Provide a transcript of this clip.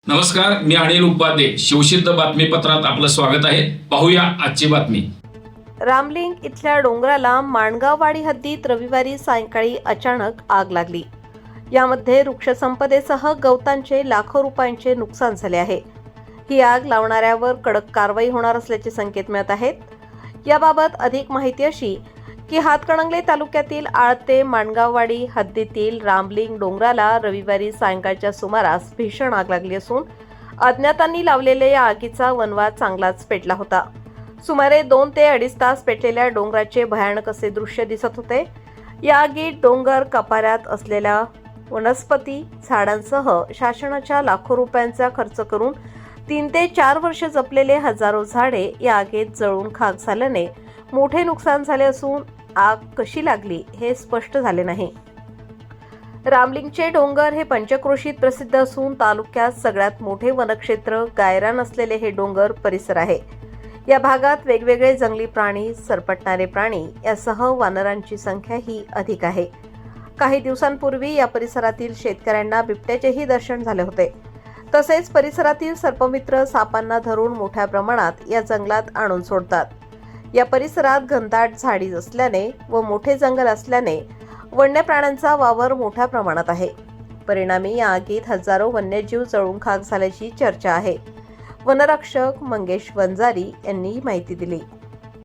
नमस्कार, मी अनिल उपाध्ये. शिवसिद्ध बातमीपत्रात आपलं स्वागत आहे. पाहूया आजची बातमी. रामलिंग इथल्या डोंगराला माणगाववाडी हद्दीत रविवारी सायंकाळी अचानक आग लागली. यामध्ये वृक्षसंपदेसह गवतांचे लाखो रुपयांचे नुकसान झाले आहे. ही आग लावणाऱ्यावर कडक कारवाई होणार असल्याचे संकेत मिळत आहेत. याबाबत अधिक माहिती अशी की हातकणंगले तालुक्यातील आळ ते माणगाववाडी हद्दीतील रामलिंग डोंगराला रविवारी सायंकाळच्या सुमारास भीषण आग लागली असून अज्ञातांनी लावलेल्या या आगीचा वणवा चांगलाच पेटला होता. सुमारे 2 ते 2.5 तास पेटलेल्या डोंगराचे भयानक असे दृश्य दिसत होते. या आगीत डोंगर कपाऱ्यात असलेल्या वनस्पती झाडांसह शासनाच्या लाखो रुपयांचा खर्च करून 3 ते 4 वर्ष जपलेले हजारो झाडे या आगीत जळून खाक झाल्याने मोठे नुकसान झाले असून आग कशी लागली हे स्पष्ट झाले नाही. रामलिंगचे डोंगर हे पंचक्रोशीत प्रसिद्ध असून तालुक्यात सगळ्यात मोठे वनक्षेत्र गायरान असलेले हे डोंगर परिसर आहे. या भागात वेगवेगळे जंगली प्राणी, सरपटणारे प्राणी यासह वानरांची संख्या ही अधिक आहे. काही दिवसांपूर्वी या परिसरातील शेतकऱ्यांना बिबट्याचेही दर्शन झाले होते. तसेच परिसरातील सर्पमित्र सापांना धरून मोठ्या प्रमाणात या जंगलात आणून सोडतात. या परिसरात घनदाट झाडी असल्याने व मोठे जंगल असल्याने वन्य प्राण्यांचा वावर मोठ्या प्रमाणात आहे. परिणामी या आगीत हजारो वन्यजीव जळून खाक झाल्याची चर्चा आहे. वनरक्षक मंगेश वंजारी यांनी माहिती दिली.